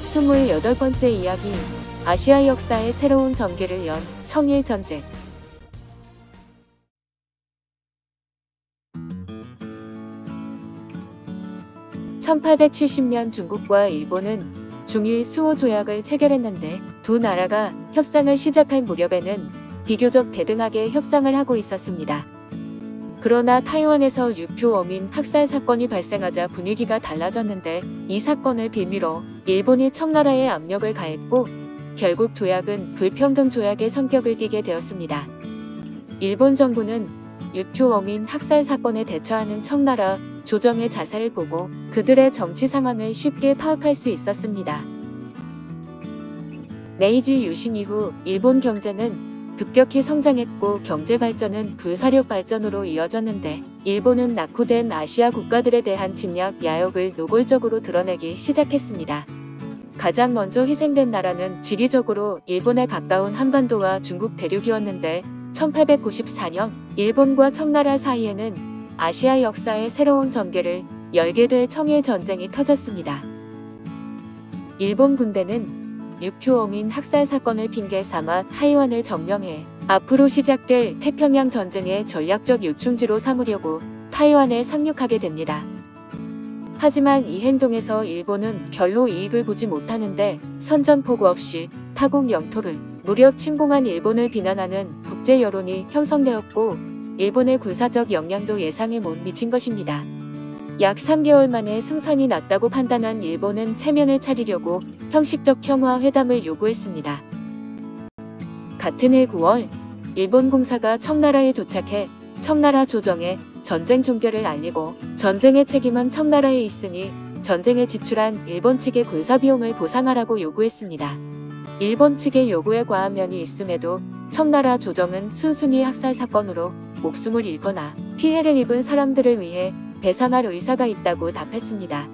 28번째 이야기, 아시아 역사의 새로운 전개를 연 청일전쟁. (1870년) 중국과 일본은 중일 수호 조약을 체결했는데 두 나라가 협상을 시작할 무렵에는 비교적 대등하게 협상을 하고 있었습니다. 그러나 타이완에서 육교 어민 학살 사건이 발생하자 분위기가 달라졌는데, 이 사건을 빌미로 일본이 청나라에 압력을 가했고 결국 조약은 불평등 조약의 성격을 띠게 되었습니다. 일본 정부는 육교 어민 학살 사건에 대처하는 청나라 조정의 자세를 보고 그들의 정치 상황을 쉽게 파악할 수 있었습니다. 메이지 유신 이후 일본 경제는 급격히 성장했고 경제 발전은 불사력 발전으로 이어졌는데, 일본은 낙후된 아시아 국가들에 대한 침략 야욕을 노골적으로 드러내기 시작했습니다. 가장 먼저 희생된 나라는 지리적으로 일본에 가까운 한반도와 중국 대륙이었는데, 1894년 일본과 청나라 사이에는 아시아 역사의 새로운 전개를 열게 될 청일전쟁이 터졌습니다. 일본 군대는 육교 어민 학살 사건을 핑계 삼아 타이완을 점령해 앞으로 시작될 태평양 전쟁의 전략적 요충지로 삼으려고 타이완에 상륙하게 됩니다. 하지만 이 행동에서 일본은 별로 이익을 보지 못하는데, 선전포고 없이 타국 영토를 무력 침공한 일본을 비난하는 국제 여론이 형성되었고, 일본의 군사적 역량도 예상에 못 미친 것입니다. 약 3개월 만에 승산이 났다고 판단한 일본은 체면을 차리려고 형식적 평화 회담을 요구했습니다. 같은 해 9월, 일본 공사가 청나라에 도착해 청나라 조정에 전쟁 종결을 알리고, 전쟁의 책임은 청나라에 있으니 전쟁에 지출한 일본 측의 군사비용을 보상하라고 요구했습니다. 일본 측의 요구에 과한 면이 있음에도 청나라 조정은 순순히 학살 사건으로 목숨을 잃거나 피해를 입은 사람들을 위해 배상할 의사가 있다고 답했습니다.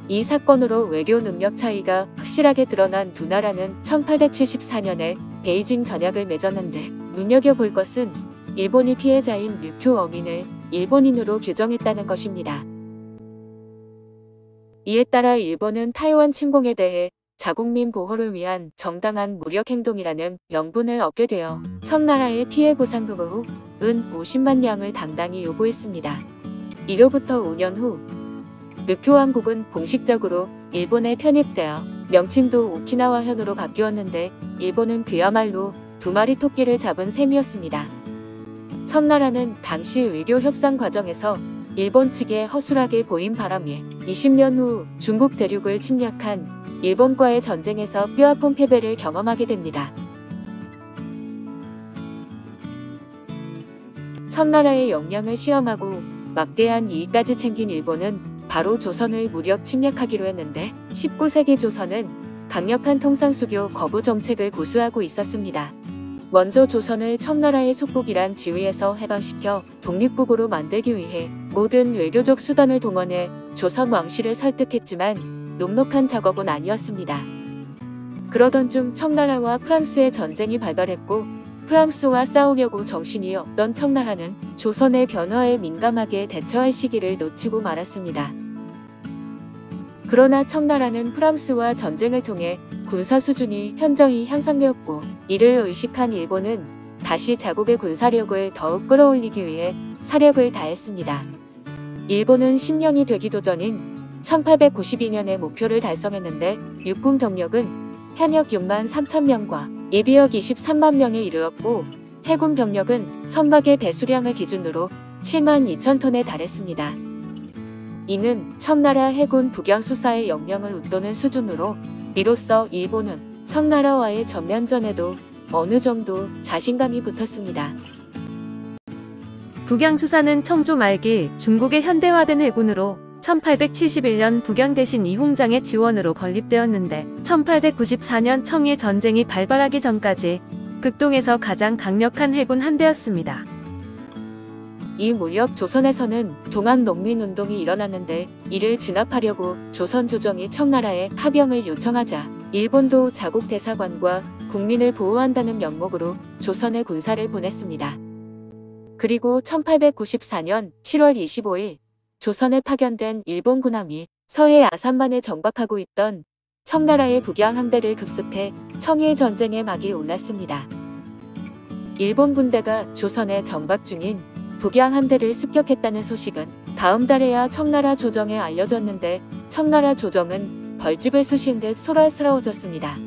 이 사건으로 외교 능력 차이가 확실하게 드러난 두 나라는 1874년에 베이징 전약을 맺었는데, 눈여겨볼 것은 일본이 피해자인 육교 어민을 일본인으로 규정했다는 것입니다. 이에 따라 일본은 타이완 침공에 대해 자국민 보호를 위한 정당한 무력 행동이라는 명분을 얻게 되어 청나라의 피해 보상금으로 은 50만 냥을 당당히 요구했습니다. 이로부터 5년 후 르쿄 왕국은 공식적으로 일본에 편입되어 명칭도 오키나와현으로 바뀌었는데, 일본은 그야말로 두 마리 토끼를 잡은 셈이었습니다. 청나라는 당시 외교 협상 과정에서 일본 측에 허술하게 보인 바람에 20년 후 중국 대륙을 침략한 일본과의 전쟁에서 뼈아픈 패배를 경험하게 됩니다. 청나라의 역량을 시험하고 막대한 이익까지 챙긴 일본은 바로 조선을 무력 침략하기로 했는데, 19세기 조선은 강력한 통상수교 거부 정책을 고수하고 있었습니다. 먼저 조선을 청나라의 속국이란 지위에서 해방시켜 독립국으로 만들기 위해 모든 외교적 수단을 동원해 조선 왕실을 설득했지만 녹록한 작업은 아니었습니다. 그러던 중 청나라와 프랑스의 전쟁이 발발했고, 프랑스와 싸우려고 정신이 없던 청나라는 조선의 변화에 민감하게 대처할 시기를 놓치고 말았습니다. 그러나 청나라는 프랑스와 전쟁을 통해 군사 수준이 현저히 향상되었고, 이를 의식한 일본은 다시 자국의 군사력을 더욱 끌어올리기 위해 사력을 다했습니다. 일본은 10년이 되기도 전인 1892년에 목표를 달성했는데, 육군 병력은 현역 6만 3천 명과 예비역 23만 명에 이르렀고, 해군 병력은 선박의 배수량을 기준으로 7만 2천 톤에 달했습니다. 이는 청나라 해군 북양수사의 역량을 웃도는 수준으로, 이로써 일본은 청나라와의 전면전에도 어느 정도 자신감이 붙었습니다. 북양수사는 청조 말기 중국의 현대화된 해군으로 1871년 북양대신 이홍장의 지원으로 건립되었는데, 1894년 청일 전쟁이 발발하기 전까지 극동에서 가장 강력한 해군 한대였습니다. 이 무렵 조선에서는 동학농민운동이 일어났는데, 이를 진압하려고 조선 조정이 청나라에 파병을 요청하자 일본도 자국 대사관과 국민을 보호한다는 명목으로 조선에 군사를 보냈습니다. 그리고 1894년 7월 25일 조선에 파견된 일본 군함이 서해 아산만에 정박하고 있던 청나라의 북양 함대를 급습해 청일 전쟁의 막이 올랐습니다. 일본 군대가 조선에 정박 중인 북양 함대를 습격했다는 소식은 다음 달에야 청나라 조정에 알려졌는데 청나라 조정은 벌집을 쑤신 듯 소란스러워졌습니다.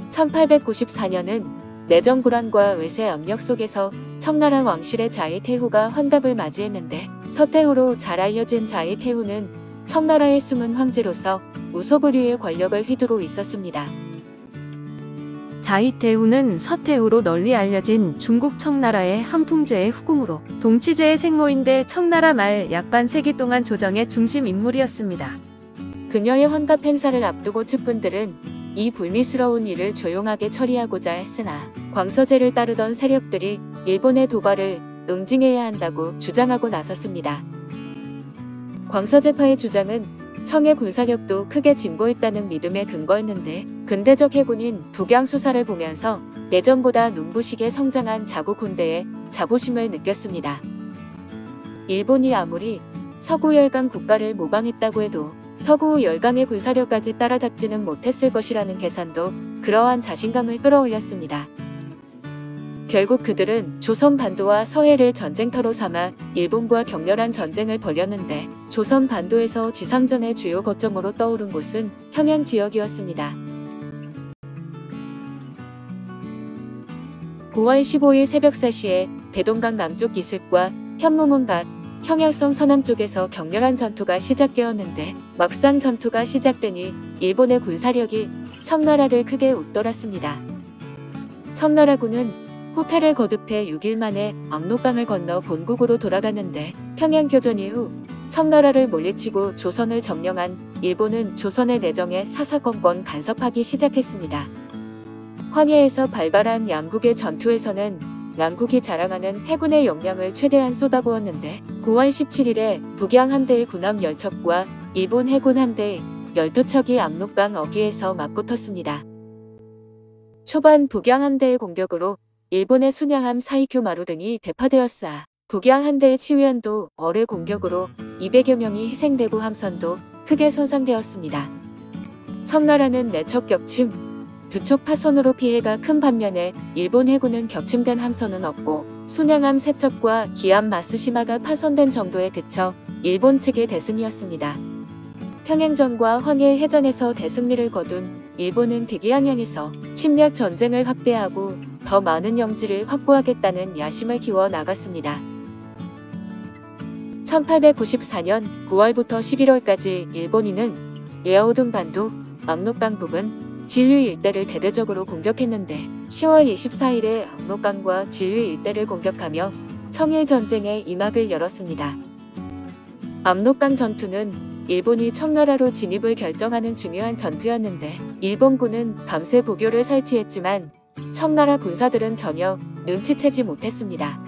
1894년은 내정 불안과 외세 압력 속에서 청나라 왕실의 자이태후가 환갑을 맞이했는데 서태후로 잘 알려진 자이태후는 청나라의 숨은 황제로서 우소부류의 권력을 휘두르고 있었습니다. 자이태후는 서태후로 널리 알려진 중국 청나라의 한풍제의 후궁으로 동치제의 생모인데 청나라 말 약 반세기 동안 조정의 중심 인물이었습니다. 그녀의 환갑 행사를 앞두고 측근들은 이 불미스러운 일을 조용하게 처리하고자 했으나 광서제를 따르던 세력들이 일본의 도발을 응징해야 한다고 주장하고 나섰습니다. 광서제파의 주장은 청의 군사력도 크게 진보했다는 믿음에 근거했는데 근대적 해군인 북양 수사를 보면서 예전보다 눈부시게 성장한 자국 군대의 자부심을 느꼈습니다. 일본이 아무리 서구 열강 국가를 모방했다고 해도 서구 열강의 군사력까지 따라잡지는 못했을 것이라는 계산도 그러한 자신감을 끌어올렸습니다. 결국 그들은 조선 반도와 서해를 전쟁터로 삼아 일본과 격렬한 전쟁을 벌였는데 조선 반도에서 지상전의 주요 거점으로 떠오른 곳은 평양 지역이었습니다. 9월 15일 새벽 4시에 대동강 남쪽 이슬과 현무문 밖 평양성 서남쪽에서 격렬한 전투가 시작되었는데 막상 전투가 시작되니 일본의 군사력이 청나라를 크게 웃돌았습니다. 청나라군은 후패를 거듭해 6일 만에 압록강을 건너 본국으로 돌아갔는데 평양 교전 이후 청나라를 물리치고 조선을 점령한 일본은 조선의 내정에 사사건건 간섭하기 시작했습니다. 황해에서 발발한 양국의 전투에서는 양국이 자랑하는 해군의 역량을 최대한 쏟아부었는데 9월 17일에 북양 함대의 군함 10척과 일본 해군 함대 12척이 압록강 어귀에서 맞붙었습니다. 초반 북양 함대의 공격으로 일본의 순양함 사이큐 마루 등이 대파되었사 북양 함대의 치위현도 어뢰 공격으로 200여 명이 희생되고 함선도 크게 손상되었습니다. 청나라는 4척 격침, 2척 파손으로 피해가 큰 반면에 일본 해군은 격침된 함선은 없고 순양함 3척과 기함 마쓰시마가 파손된 정도에 그쳐 일본 측의 대승이었습니다. 평양전과 황해 해전에서 대승리를 거둔 일본은 대기양양에서 침략 전쟁을 확대하고 더 많은 영지를 확보하겠다는 야심을 키워 나갔습니다. 1894년 9월부터 11월까지 일본인은 예어우둥 반도, 압록강 부근, 진류 일대를 대대적으로 공격했는데 10월 24일에 압록강과 진류 일대를 공격하며 청일 전쟁의 이막을 열었습니다. 압록강 전투는 일본이 청나라로 진입을 결정하는 중요한 전투였는데 일본군은 밤새 보교를 설치했지만 청나라 군사들은 전혀 눈치채지 못했습니다.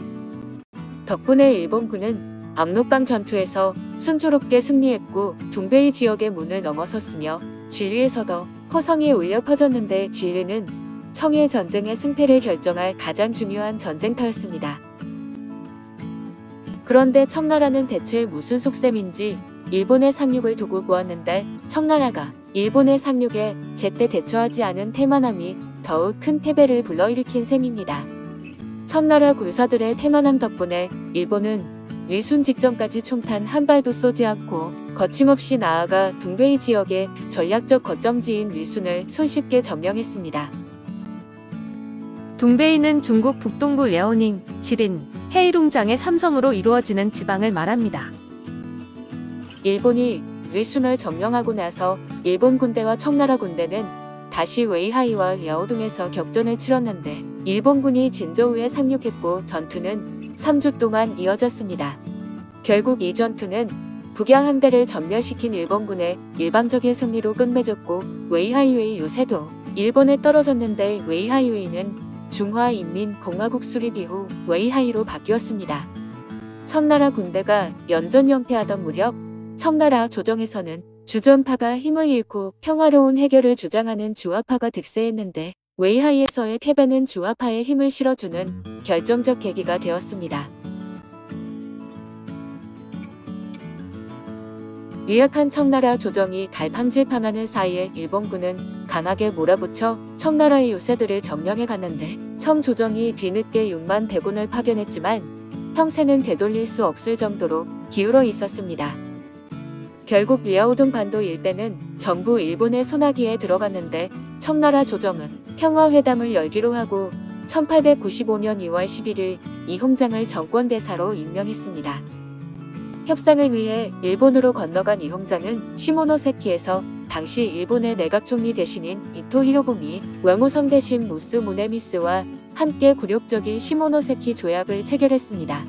덕분에 일본군은 압록강 전투에서 순조롭게 승리했고 둥베이 지역의 문을 넘어섰으며 진리에서도 호성이 울려 퍼졌는데 진리는 청일 전쟁의 승패를 결정할 가장 중요한 전쟁터였습니다. 그런데 청나라는 대체 무슨 속셈인지 일본의 상륙을 두고 보았는데 청나라가 일본의 상륙에 제때 대처하지 않은 태만함이 더욱 큰 패배를 불러일으킨 셈입니다. 청나라 군사들의 태만함 덕분에 일본은 위순 직전까지 총탄 한 발도 쏘지 않고 거침없이 나아가 둥베이 지역의 전략적 거점지인 위순을 손쉽게 점령했습니다. 둥베이는 중국 북동부 랴오닝, 지린, 헤이룽장의 3성으로 이루어지는 지방을 말합니다. 일본이 위순을 점령하고 나서 일본 군대와 청나라 군대는 다시 웨이하이와 랴오둥에서 격전을 치렀는데 일본군이 진저우에 상륙했고 전투는 3주 동안 이어졌습니다. 결국 이 전투는 북양 함대를 전멸시킨 일본군의 일방적인 승리로 끝맺었고 웨이하이웨이 요새도 일본에 떨어졌는데 웨이하이웨이는 중화인민공화국 수립 이후 웨이하이로 바뀌었습니다. 청나라 군대가 연전연패하던 무렵 청나라 조정에서는 주전파가 힘을 잃고 평화로운 해결을 주장하는 주화파가 득세했는데 웨이하이에서의 패배는 주화파에 힘을 실어주는 결정적 계기가 되었습니다. 유약한 청나라 조정이 갈팡질팡하는 사이에 일본군은 강하게 몰아붙여 청나라의 요새들을 점령해 갔는데 청 조정이 뒤늦게 6만 대군을 파견했지만 형세는 되돌릴 수 없을 정도로 기울어 있었습니다. 결국 리아오둥 반도 일대는 전부 일본의 손아귀에 들어갔는데 청나라 조정은 평화회담을 열기로 하고 1895년 2월 11일 이홍장을 정권대사로 임명했습니다. 협상을 위해 일본으로 건너간 이홍장은 시모노세키에서 당시 일본의 내각총리 대신인 이토 히로부미, 외무성 대신 무스 무네미스와 함께 굴욕적인 시모노세키 조약을 체결했습니다.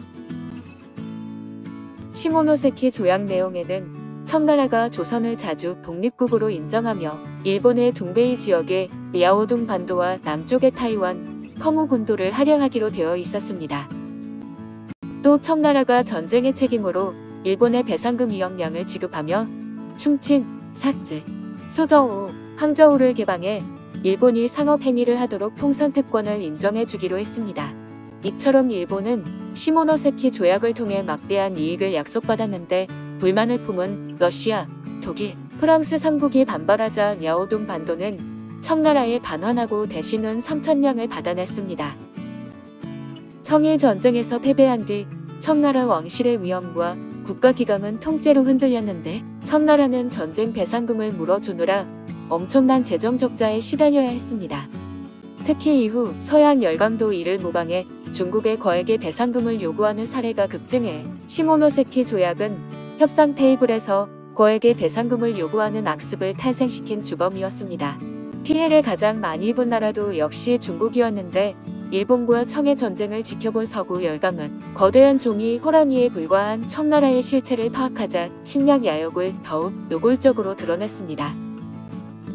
시모노세키 조약 내용에는 청나라가 조선을 자주 독립국으로 인정하며 일본의 둥베이 지역의 리아오둥 반도와 남쪽의 타이완, 펑우 군도를 할양하기로 되어 있었습니다. 또 청나라가 전쟁의 책임으로 일본의 배상금 2억량을 지급하며 충친, 삭즈, 수더우, 항저우를 개방해 일본이 상업행위를 하도록 통선특권을 인정해 주기로 했습니다. 이처럼 일본은 시모노세키 조약을 통해 막대한 이익을 약속받았는데 불만을 품은 러시아, 독일, 프랑스 3국이 반발하자 리아오둥 반도는 청나라에 반환하고 대신 은 3천량을 받아냈습니다. 청일 전쟁에서 패배한 뒤 청나라 왕실의 위엄과 국가기강은 통째로 흔들렸는데 청나라는 전쟁 배상금을 물어주느라 엄청난 재정 적자에 시달려야 했습니다. 특히 이후 서양 열강도 이를 모방해 중국의 거액의 배상금을 요구하는 사례가 급증해 시모노세키 조약은 협상 테이블에서 거액의 배상금을 요구하는 악습을 탄생시킨 주범이었습니다. 피해를 가장 많이 입은 나라도 역시 중국이었는데 일본과 청의 전쟁을 지켜본 서구 열강은 거대한 종이 호랑이에 불과한 청나라의 실체를 파악하자 식량 야욕을 더욱 노골적으로 드러냈습니다.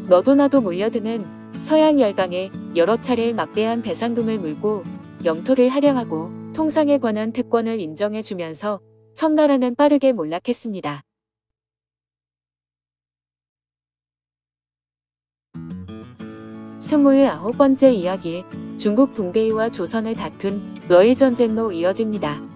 너도 나도 몰려드는 서양 열강에 여러 차례 막대한 배상금을 물고 영토를 할양하고 통상에 관한 특권을 인정해주면서 청나라는 빠르게 몰락했습니다. 29번째 이야기, 중국 둥베이와 조선을 다툰 러일전쟁로 이어집니다.